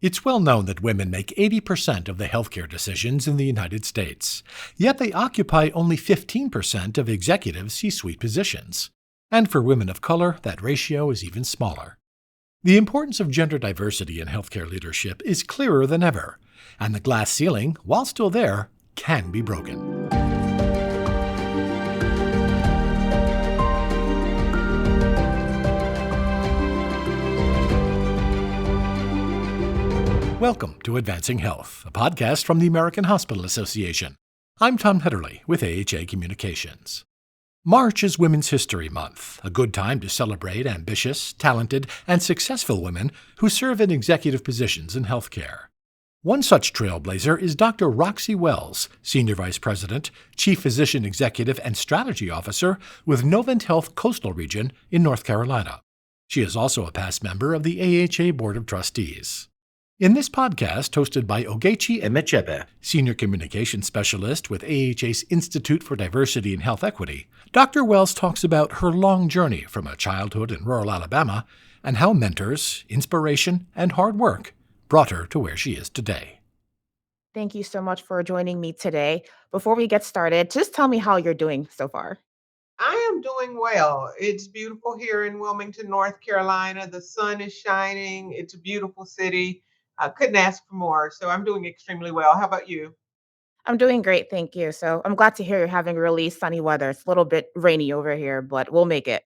It's well known that women make 80% of the healthcare decisions in the United States, yet they occupy only 15% of executive C-suite positions. And for women of color, that ratio is even smaller. The importance of gender diversity in healthcare leadership is clearer than ever, and the glass ceiling, while still there, can be broken. Welcome to Advancing Health, a podcast from the American Hospital Association. I'm Tom Hetterly with AHA Communications. March is Women's History Month, a good time to celebrate ambitious, talented, and successful women who serve in executive positions in healthcare. One such trailblazer is Dr. Roxie Wells, Senior Vice President, Chief Physician Executive and Strategy Officer with Novant Health Coastal Region in North Carolina. She is also a past member of the AHA Board of Trustees. In this podcast, hosted by Ogechi Emechebe, Senior Communications Specialist with AHA's Institute for Diversity and Health Equity, Dr. Wells talks about her long journey from a childhood in rural Alabama and how mentors, inspiration, and hard work brought her to where she is today. Thank you so much for joining me today. Before we get started, just tell me how you're doing so far. I am doing well. It's beautiful here in Wilmington, North Carolina. The sun is shining. It's a beautiful city. I couldn't ask for more. So I'm doing extremely well. How about you? I'm doing great, thank you. So I'm glad to hear you're having really sunny weather. It's a little bit rainy over here, but we'll make it.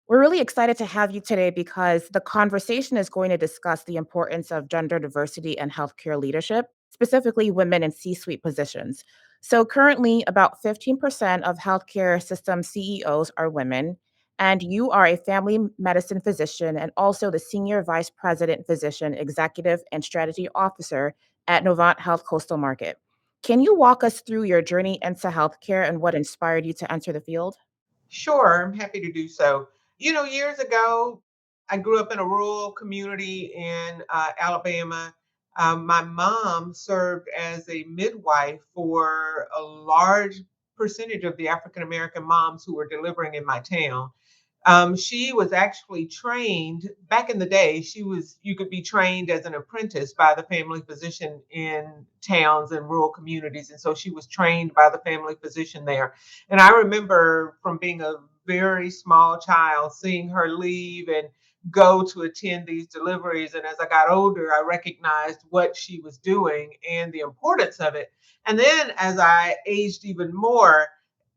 We're really excited to have you today because the conversation is going to discuss the importance of gender diversity and healthcare leadership, specifically women in C suite positions. So, currently, about 15% of healthcare system CEOs are women, and you are a family medicine physician and also the Senior Vice President Physician, Executive, and Strategy Officer at Novant Health Coastal Market. Can you walk us through your journey into healthcare and what inspired you to enter the field? Sure, I'm happy to do so. Years ago, I grew up in a rural community in Alabama. My mom served as a midwife for a large percentage of the African American moms who were delivering in my town. She was actually trained back in the day. You could be trained as an apprentice by the family physician in towns and rural communities. And so she was trained by the family physician there. And I remember from being a very small child seeing her leave and go to attend these deliveries. And as I got older, I recognized what she was doing and the importance of it. And then as I aged even more,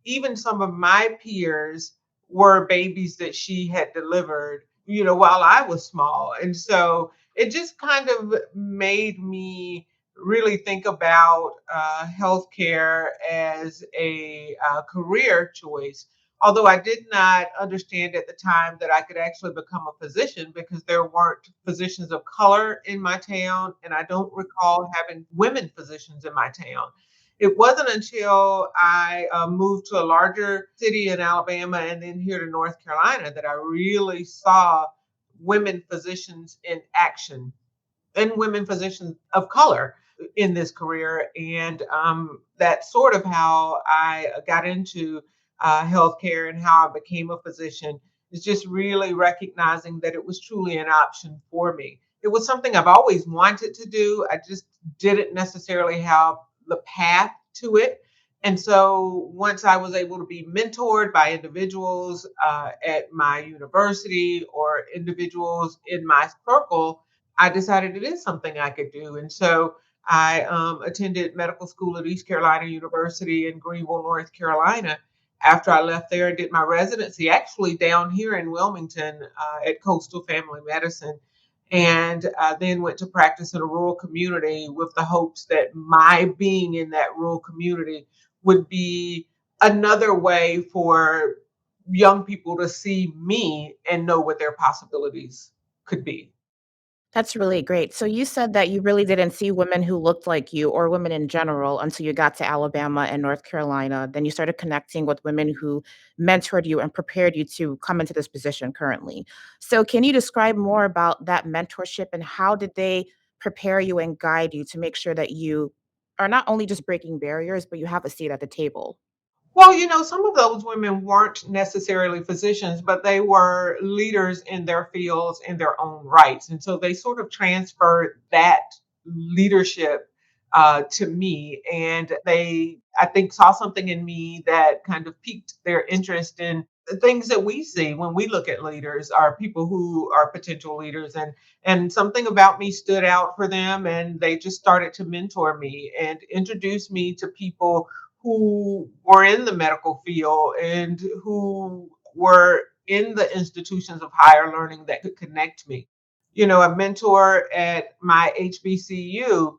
even some of my peers were babies that she had delivered, while I was small. And so it just kind of made me really think about healthcare as a career choice. Although I did not understand at the time that I could actually become a physician because there weren't physicians of color in my town, and I don't recall having women physicians in my town. It wasn't until I moved to a larger city in Alabama and then here to North Carolina that I really saw women physicians in action and women physicians of color in this career. And that's sort of how I got into healthcare and how I became a physician, is just really recognizing that it was truly an option for me. It was something I've always wanted to do. I just didn't necessarily have the path to it. And so once I was able to be mentored by individuals at my university or individuals in my circle, I decided it is something I could do. And so I attended medical school at East Carolina University in Greenville, North Carolina. After I left there, I did my residency actually down here in Wilmington at Coastal Family Medicine, and then went to practice in a rural community with the hopes that my being in that rural community would be another way for young people to see me and know what their possibilities could be. That's really great. So you said that you really didn't see women who looked like you or women in general until you got to Alabama and North Carolina. Then you started connecting with women who mentored you and prepared you to come into this position currently. So can you describe more about that mentorship and how did they prepare you and guide you to make sure that you are not only just breaking barriers, but you have a seat at the table? Well, some of those women weren't necessarily physicians, but they were leaders in their fields in their own rights. And so they sort of transferred that leadership to me. And they, I think, saw something in me that kind of piqued their interest in the things that we see when we look at leaders, are people who are potential leaders. And something about me stood out for them, and they just started to mentor me and introduce me to people who were in the medical field and who were in the institutions of higher learning that could connect me. You know, a mentor at my HBCU,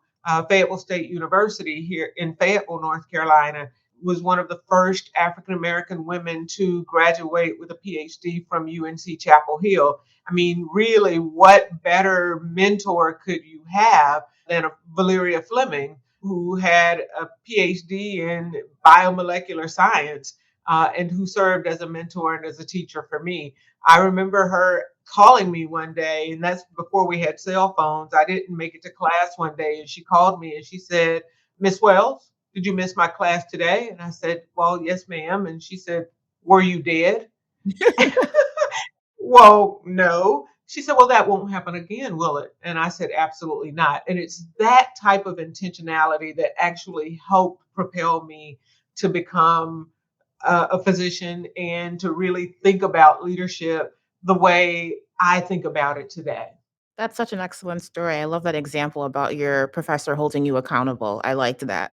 Fayetteville State University here in Fayetteville, North Carolina, was one of the first African American women to graduate with a PhD from UNC Chapel Hill. I mean, really, what better mentor could you have than a Valeria Fleming, who had a PhD in biomolecular science, and who served as a mentor and as a teacher for me. I remember her calling me one day, and that's before we had cell phones. I didn't make it to class one day, and she called me and she said, "Miss Wells, did you miss my class today?" And I said, "Well, yes, ma'am." And she said, "Were you dead?" Well, no. She said, "Well, that won't happen again, will it?" And I said, "Absolutely not." And it's that type of intentionality that actually helped propel me to become a physician and to really think about leadership the way I think about it today. That's such an excellent story. I love that example about your professor holding you accountable. I liked that.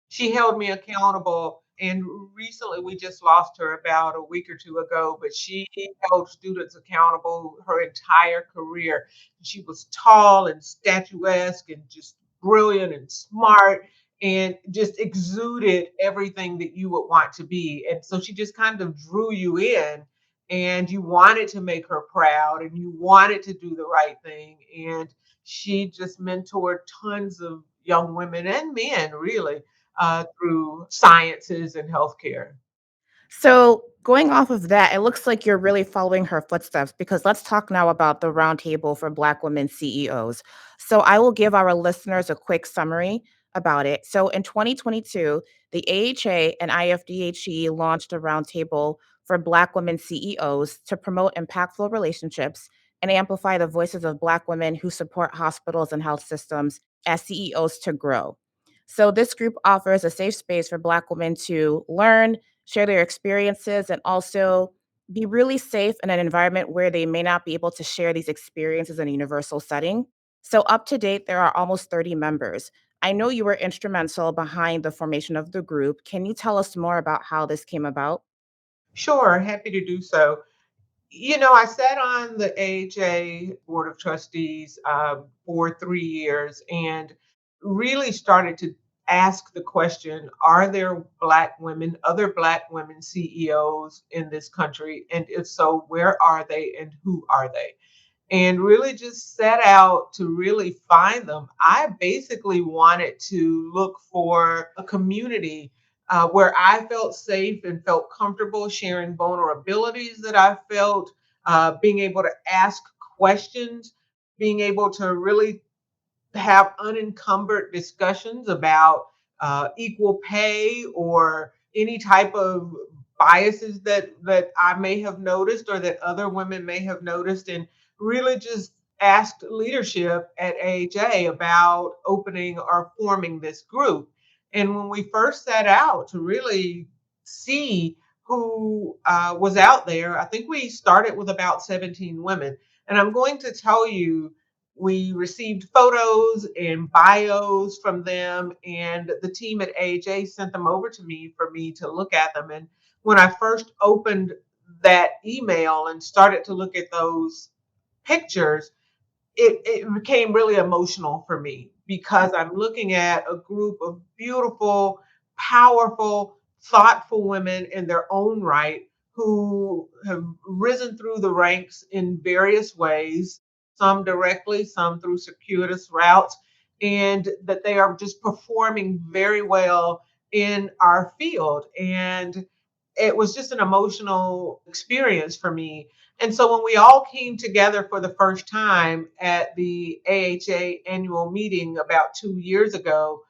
She held me accountable, and recently we just lost her about a week or two ago, but she held students accountable her entire career. She was tall and statuesque and just brilliant and smart, and just exuded everything that you would want to be. And so she just kind of drew you in, and you wanted to make her proud and you wanted to do the right thing. And she just mentored tons of young women and men, really, through sciences and healthcare. So, going off of that, it looks like you're really following her footsteps because let's talk now about the roundtable for Black women CEOs. So, I will give our listeners a quick summary about it. So, in 2022, the AHA and IFDHE launched a roundtable for Black women CEOs to promote impactful relationships and amplify the voices of Black women who support hospitals and health systems as CEOs to grow. So, this group offers a safe space for Black women to learn, share their experiences, and also be really safe in an environment where they may not be able to share these experiences in a universal setting. So, up to date, there are almost 30 members. I know you were instrumental behind the formation of the group. Can you tell us more about how this came about? Sure, happy to do so. You know, I sat on the AHA Board of Trustees for 3 years and really started to ask the question, are there Black women, other Black women CEOs in this country? And if so, where are they and who are they? And really just set out to really find them. I basically wanted to look for a community where I felt safe and felt comfortable sharing vulnerabilities that I felt, being able to ask questions, being able to really have unencumbered discussions about equal pay or any type of biases that I may have noticed or that other women may have noticed, and really just asked leadership at AHA about opening or forming this group. And when we first set out to really see who was out there, I think we started with about 17 women. And I'm going to tell you, we received photos and bios from them, and the team at AJ sent them over to me for me to look at them. And when I first opened that email and started to look at those pictures, it became really emotional for me because I'm looking at a group of beautiful, powerful, thoughtful women in their own right who have risen through the ranks in various ways, some directly, some through circuitous routes, and that they are just performing very well in our field. And it was just an emotional experience for me. And so when we all came together for the first time at the AHA annual meeting about 2 years ago,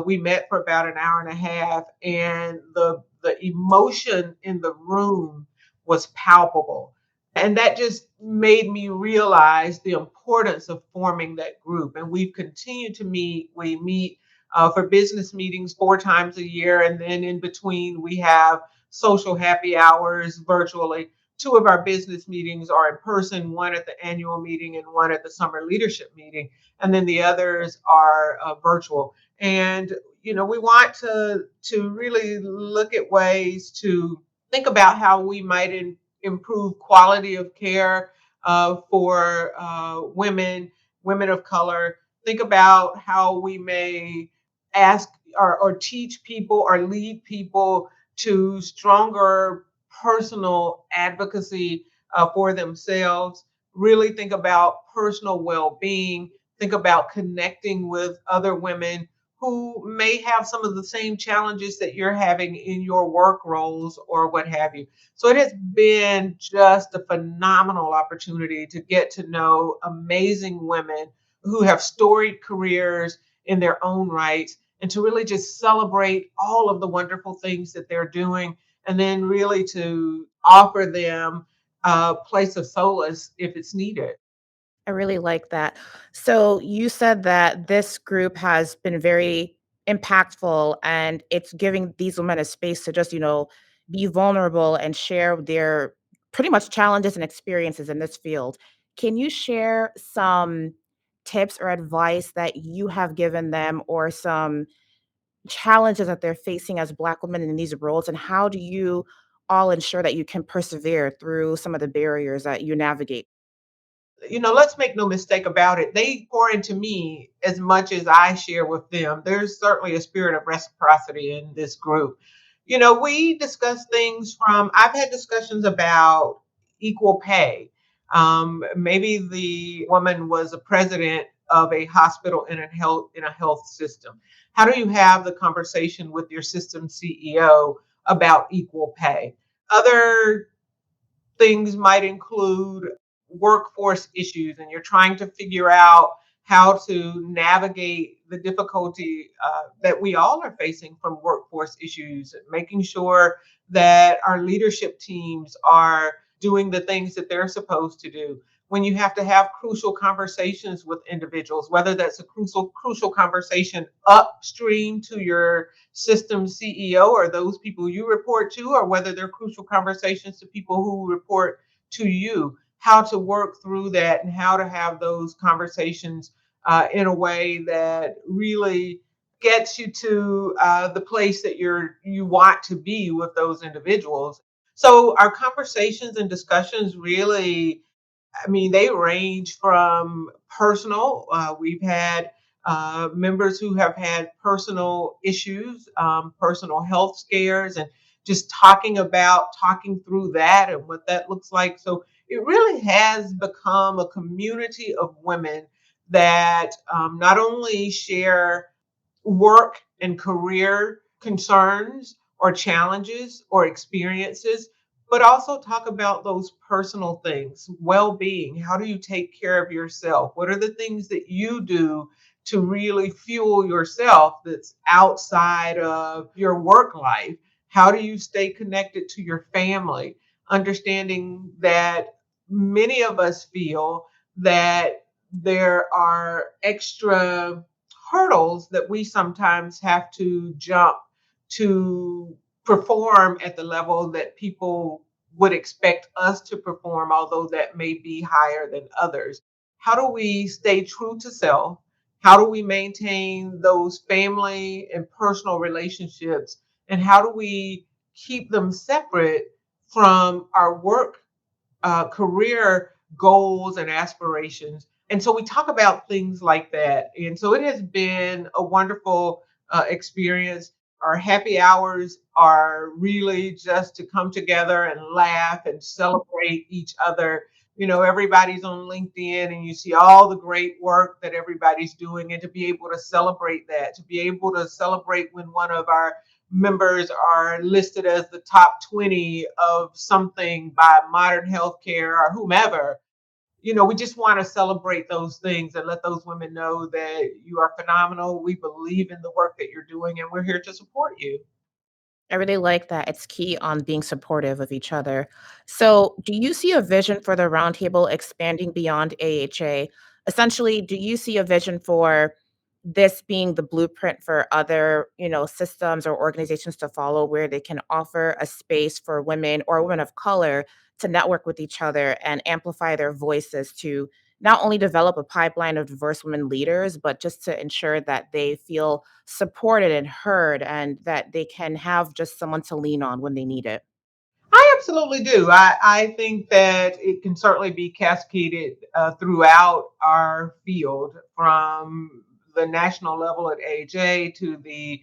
we met for about an hour and a half, and the emotion in the room was palpable. And that just made me realize the importance of forming that group. And we've continued to meet. We meet for business meetings 4 times a year. And then in between, we have social happy hours virtually. Two of our business meetings are in person, one at the annual meeting and one at the summer leadership meeting. And then the others are virtual. And, we want to really look at ways to think about how we might improve quality of care for women of color. Think about how we may ask or teach people or lead people to stronger personal advocacy for themselves. Really think about personal well being. Think about connecting with other women who may have some of the same challenges that you're having in your work roles or what have you. So it has been just a phenomenal opportunity to get to know amazing women who have storied careers in their own right and to really just celebrate all of the wonderful things that they're doing and then really to offer them a place of solace if it's needed. I really like that. So you said that this group has been very impactful and it's giving these women a space to just, be vulnerable and share their pretty much challenges and experiences in this field. Can you share some tips or advice that you have given them or some challenges that they're facing as Black women in these roles? And how do you all ensure that you can persevere through some of the barriers that you navigate? Let's make no mistake about it. They pour into me as much as I share with them. There's certainly a spirit of reciprocity in this group. We discuss things I've had discussions about equal pay. Maybe the woman was a president of a hospital in a health system. How do you have the conversation with your system CEO about equal pay? Other things might include workforce issues, and you're trying to figure out how to navigate the difficulty that we all are facing from workforce issues, making sure that our leadership teams are doing the things that they're supposed to do. When you have to have crucial conversations with individuals, whether that's a crucial conversation upstream to your system CEO or those people you report to, or whether they're crucial conversations to people who report to you, how to work through that and how to have those conversations in a way that really gets you to the place that you want to be with those individuals. So our conversations and discussions really, I mean, they range from personal. We've had members who have had personal issues, personal health scares, and just talking through that and what that looks like. So it really has become a community of women that not only share work and career concerns or challenges or experiences, but also talk about those personal things, well being. How do you take care of yourself? What are the things that you do to really fuel yourself that's outside of your work life? How do you stay connected to your family? Understanding that many of us feel that there are extra hurdles that we sometimes have to jump to perform at the level that people would expect us to perform, although that may be higher than others. How do we stay true to self? How do we maintain those family and personal relationships? And how do we keep them separate from our work career goals and aspirations? And so we talk about things like that. And so it has been a wonderful experience. Our happy hours are really just to come together and laugh and celebrate each other. Everybody's on LinkedIn and you see all the great work that everybody's doing, and to be able to celebrate that, to be able to celebrate when one of our members are listed as the top 20 of something by Modern Healthcare or whomever. We just want to celebrate those things and let those women know that you are phenomenal. We believe in the work that you're doing and we're here to support you. I really like that. It's key on being supportive of each other. So, do you see a vision for the roundtable expanding beyond AHA? Essentially, do you see a vision for this being the blueprint for other, systems or organizations to follow where they can offer a space for women or women of color to network with each other and amplify their voices to not only develop a pipeline of diverse women leaders, but just to ensure that they feel supported and heard and that they can have just someone to lean on when they need it. I absolutely do. I think that it can certainly be cascaded throughout our field from the national level at AJ to the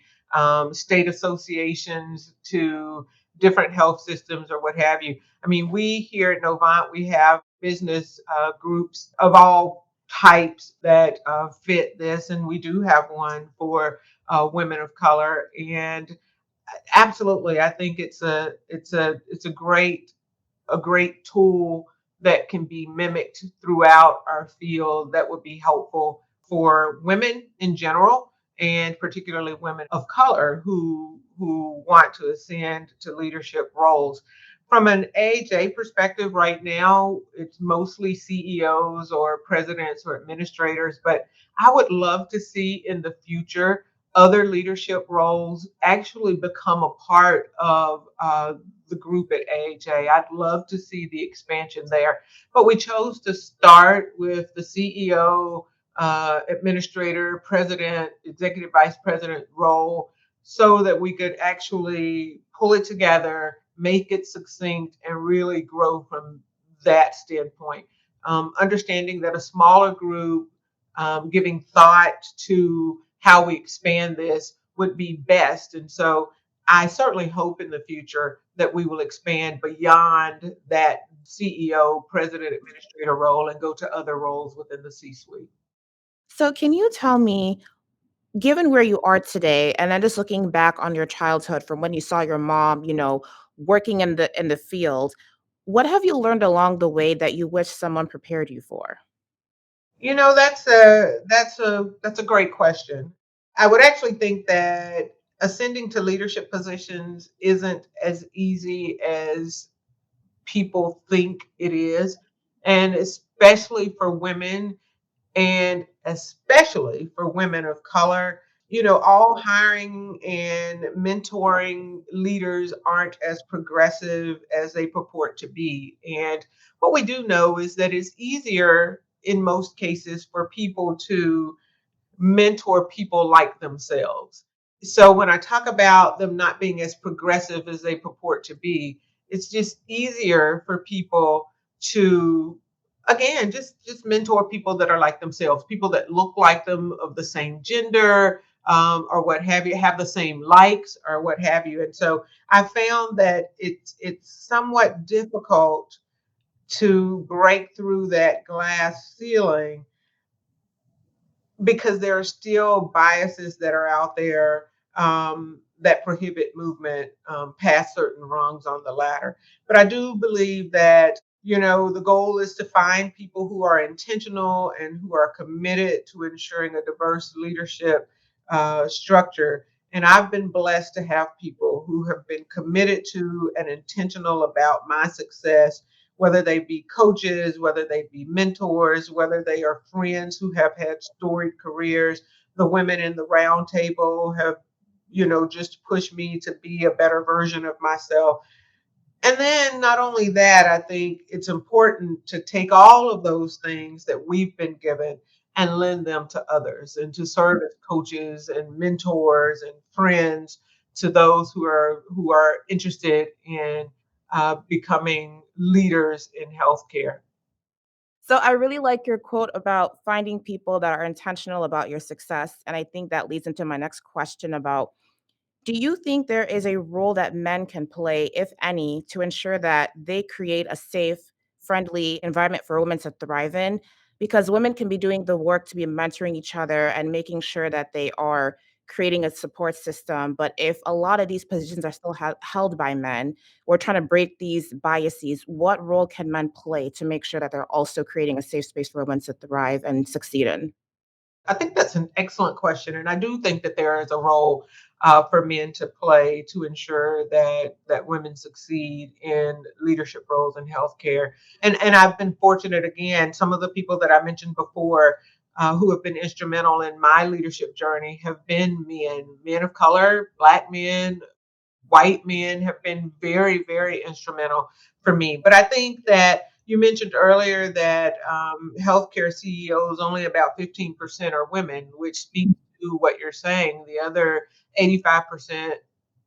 state associations to different health systems or what have you. I mean, we here at Novant, we have business groups of all types that fit this, and we do have one for women of color. And absolutely, I think it's a great tool that can be mimicked throughout our field that would be helpful for women in general and particularly women of color who want to ascend to leadership roles. From an AJ perspective, right now it's mostly CEOs or presidents or administrators, but I would love to see in the future other leadership roles actually become a part of the group at AHA. I'd love to see the expansion there. But we chose to start with the CEO, administrator, president, executive vice president role so that we could actually pull it together, make it succinct, and really grow from that standpoint. Understanding that a smaller group giving thought to how we expand this would be best. And so I certainly hope in the future that we will expand beyond that CEO, president, administrator role and go to other roles within the C suite. So, can you tell me, given where you are today, and then just looking back on your childhood from when you saw your mom, working in the field, what have you learned along the way that you wish someone prepared you for? That's a great question. I would actually think that ascending to leadership positions isn't as easy as people think it is, and especially for women and especially for women of color. All hiring and mentoring leaders aren't as progressive as they purport to be. And what we do know is that it's easier in most cases for people to mentor people like themselves. So when I talk about them not being as progressive as they purport to be, it's just easier for people to again just mentor people that are like themselves, people that look like them of the same gender or what have you, have the same likes or what have you. And so I found that it's somewhat difficult to break through that glass ceiling because there are still biases that are out there that prohibit movement past certain rungs on the ladder. But I do believe that the goal is to find people who are intentional and who are committed to ensuring a diverse leadership structure. And I've been blessed to have people who have been committed to and intentional about my success, whether they be coaches, whether they be mentors, whether they are friends who have had storied careers. The women in the round table have, just pushed me to be a better version of myself. And then not only that, I think it's important to take all of those things that we've been given and lend them to others and to serve as coaches and mentors and friends to those who are interested in becoming leaders in healthcare. So I really like your quote about finding people that are intentional about your success. And I think that leads into my next question about, do you think there is a role that men can play, if any, to ensure that they create a safe, friendly environment for women to thrive in? Because women can be doing the work to be mentoring each other and making sure that they are creating a support system. But if a lot of these positions are still held by men, we're trying to break these biases. What role can men play to make sure that they're also creating a safe space for women to thrive and succeed in? I think that's an excellent question, and I do think that there is a role for men to play to ensure that women succeed in leadership roles in healthcare. And I've been fortunate again. Some of the people that I mentioned before who have been instrumental in my leadership journey have been men of color, Black men, white men have been very, very instrumental for me. But I think that you mentioned earlier that healthcare CEOs, only about 15% are women, which speaks to what you're saying. The other 85%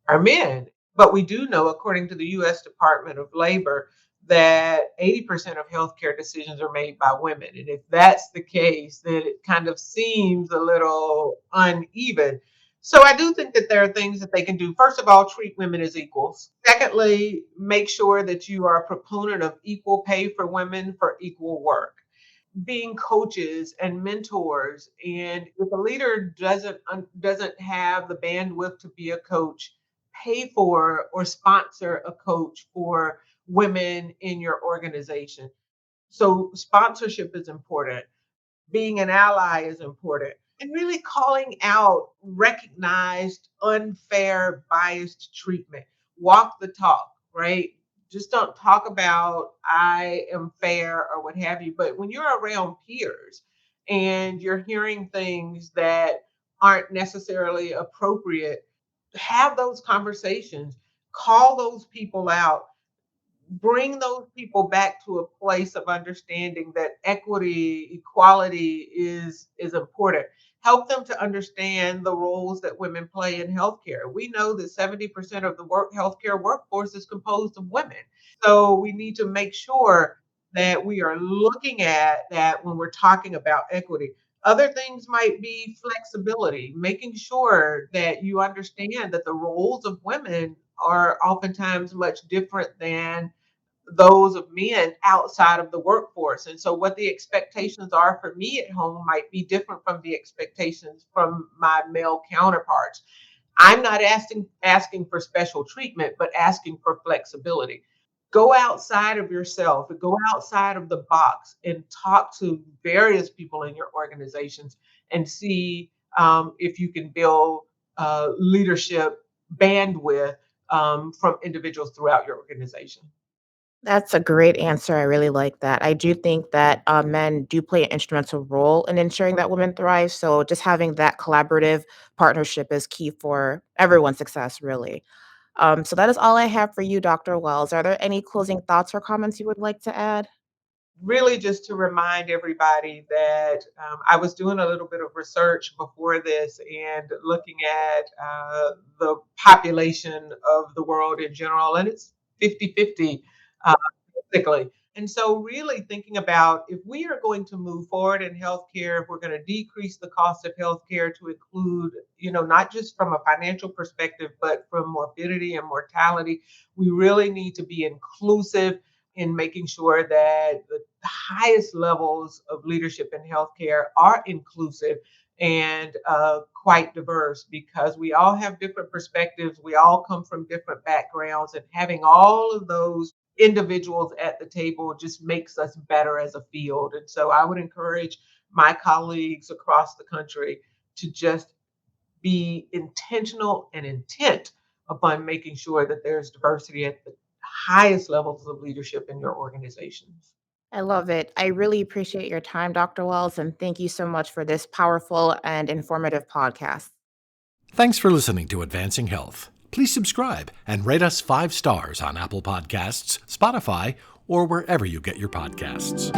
are men. But we do know, according to the US Department of Labor, that 80% of healthcare decisions are made by women. And if that's the case, then it kind of seems a little uneven. So I do think that there are things that they can do. First of all, treat women as equals. Secondly, make sure that you are a proponent of equal pay for women for equal work, being coaches and mentors. And if a leader doesn't have the bandwidth to be a coach, pay for or sponsor a coach for women in your organization. So sponsorship is important. Being an ally is important, and really calling out recognized unfair biased treatment. Walk the talk, right? Just don't talk about I am fair or what have you, but when you're around peers and you're hearing things that aren't necessarily appropriate, have those conversations, call those people out, bring those people back to a place of understanding that equity, equality is important. Help them to understand the roles that women play in healthcare. We know that 70% of the healthcare workforce is composed of women. So we need to make sure that we are looking at that when we're talking about equity. Other things might be flexibility, making sure that you understand that the roles of women are oftentimes much different than those of men outside of the workforce. And so what the expectations are for me at home might be different from the expectations from my male counterparts. I'm not asking for special treatment, but asking for flexibility. Go outside of yourself, go outside of the box and talk to various people in your organizations and see if you can build leadership bandwidth from individuals throughout your organization. That's a great answer. I really like that. I do think that men do play an instrumental role in ensuring that women thrive. So just having that collaborative partnership is key for everyone's success, really. So that is all I have for you, Dr. Wells. Are there any closing thoughts or comments you would like to add? Really just to remind everybody that I was doing a little bit of research before this and looking at the population of the world in general, and it's 50-50 uh, basically. And so, really thinking about if we are going to move forward in healthcare, if we're going to decrease the cost of healthcare to include, not just from a financial perspective, but from morbidity and mortality, we really need to be inclusive in making sure that the highest levels of leadership in healthcare are inclusive and quite diverse, because we all have different perspectives. We all come from different backgrounds, and having all of those individuals at the table just makes us better as a field. And so I would encourage my colleagues across the country to just be intentional and intent upon making sure that there's diversity at the highest levels of leadership in your organizations. I love it. I really appreciate your time, Dr. Wells, and thank you so much for this powerful and informative podcast. Thanks for listening to Advancing Health. Please subscribe and rate us 5 stars on Apple Podcasts, Spotify, or wherever you get your podcasts.